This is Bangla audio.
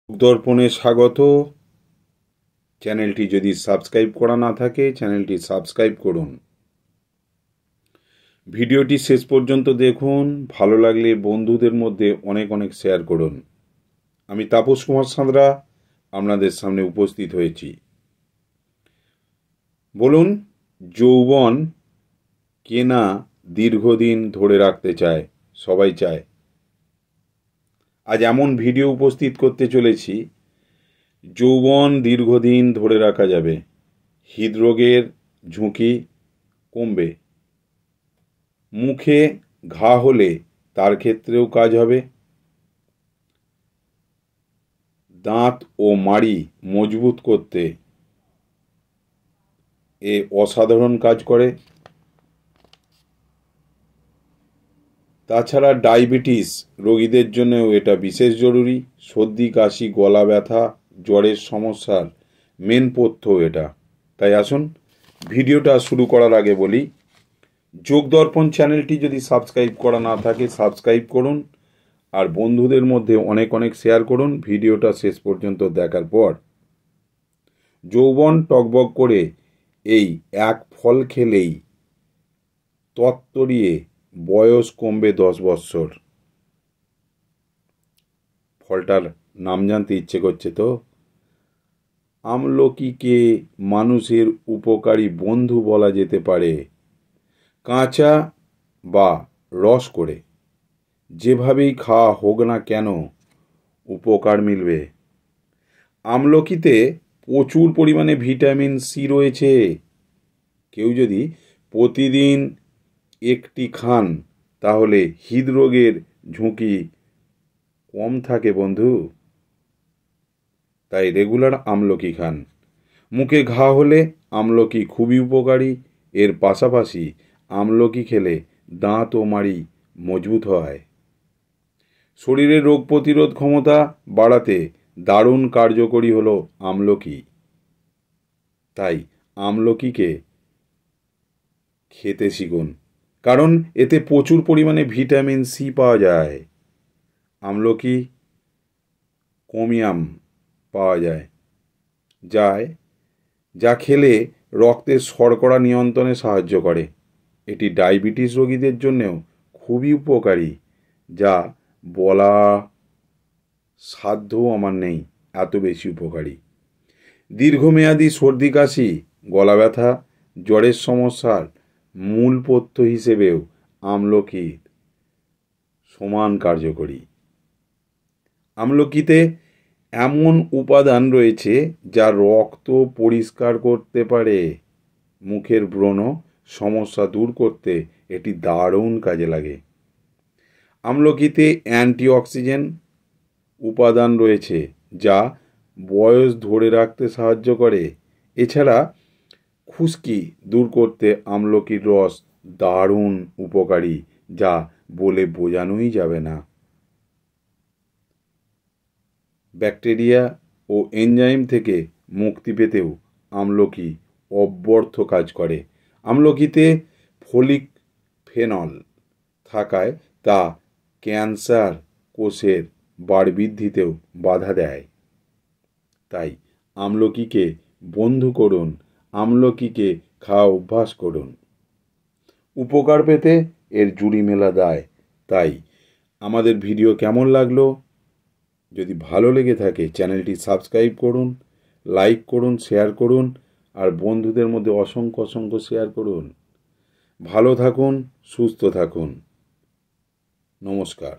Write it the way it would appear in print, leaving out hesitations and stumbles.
দর্পণে স্বাগত। চ্যানেলটি যদি সাবস্ক্রাইব করা না থাকে চ্যানেলটি সাবস্ক্রাইব করুন। ভিডিওটি শেষ পর্যন্ত দেখুন, ভালো লাগলে বন্ধুদের মধ্যে অনেক অনেক শেয়ার করুন। আমি তাপস কুমার সাঁতরা আপনাদের সামনে উপস্থিত হয়েছি। বলুন, যৌবন কে না দীর্ঘদিন ধরে রাখতে চায়? সবাই চায়। আজ এমন ভিডিও উপস্থিত করতে চলেছি, যৌবন দীর্ঘদিন ধরে রাখা যাবে, হৃদরোগের ঝুঁকি কমবে, মুখে ঘা হলে তার ক্ষেত্রেও কাজ হবে, দাঁত ও মাড়ি মজবুত করতে এ অসাধারণ কাজ করে। তাছাড়া ডায়াবেটিস রোগীদের জন্যও এটা বিশেষ জরুরি। সর্দি কাশি গলা ব্যথা জ্বরের সমস্যার মেন পথ্য এটা। তাই আসুন, ভিডিওটা শুরু করার আগে বলি, যোগদর্পণ চ্যানেলটি যদি সাবস্ক্রাইব করা না থাকে সাবস্ক্রাইব করুন, আর বন্ধুদের মধ্যে অনেক অনেক শেয়ার করুন ভিডিওটা শেষ পর্যন্ত দেখার পর। যৌবন টকবক করে এই এক ফল খেলেই তত্তরিয়ে বয়স কমবে 10 বৎসর। ফলটার নাম জানতে ইচ্ছে করছে তো? আমলকিকে মানুষের উপকারী বন্ধু বলা যেতে পারে। কাঁচা বা রস করে যেভাবেই খাওয়া হোক না কেন উপকার মিলবে। আমলকিতে প্রচুর পরিমাণে ভিটামিন সি রয়েছে। কেউ যদি প্রতিদিন একটি খান তাহলে হৃদরোগের ঝুঁকি কম থাকে বন্ধু। তাই রেগুলার আমলকি খান। মুখে ঘা হলে আমলকি খুবই উপকারী। এর পাশাপাশি আমলকি খেলে দাঁত ও মাড়ি মজবুত হয়। শরীরের রোগ প্রতিরোধ ক্ষমতা বাড়াতে দারুণ কার্যকরী হলো আমলকি। তাই আমলকিকে খেতে শিখুন, কারণ এতে প্রচুর পরিমাণে ভিটামিন সি পাওয়া যায়। আমলকি ক্রোমিয়াম পাওয়া যায় যা খেলে রক্তের শর্করা নিয়ন্ত্রণে সাহায্য করে। এটি ডায়াবেটিস রোগীদের জন্যও খুবই উপকারী, যা বলা সাধ্যও আমার নেই, এত বেশি উপকারী। দীর্ঘমেয়াদী সর্দি কাশি গলা ব্যথা জ্বরের সমস্যার মূল পথ্য হিসেবেও আমলকি সমান কার্যকরী। আমলকিতে এমন উপাদান রয়েছে যা রক্ত পরিষ্কার করতে পারে। মুখের ব্রণ সমস্যা দূর করতে এটি দারুণ কাজে লাগে। আমলকিতে অ্যান্টিঅক্সিডেন্ট উপাদান রয়েছে যা বয়স ধরে রাখতে সাহায্য করে। এছাড়া খুশকি দূর করতে আমলকির রস দারুণ উপকারী, যা বলে বোঝানোই যাবে না। ব্যাকটেরিয়া ও এনজাইম থেকে মুক্তি পেতেও আমলকি অব্যর্থ কাজ করে। আমলকিতে ফলিক ফেনল থাকায় তা ক্যান্সার কোষের বাড়বৃদ্ধিতেও বাধা দেয়। তাই আমলকিকে বন্ধু করুন, আমলকিকে খাওয়া অভ্যাস করুন। উপকার পেতে এর জুড়ি মেলা দায়। তাই আমাদের ভিডিও কেমন লাগলো? যদি ভালো লেগে থাকে চ্যানেলটি সাবস্ক্রাইব করুন, লাইক করুন, শেয়ার করুন, আর বন্ধুদের মধ্যে অসংখ্য অসংখ্য শেয়ার করুন। ভালো থাকুন, সুস্থ থাকুন। নমস্কার।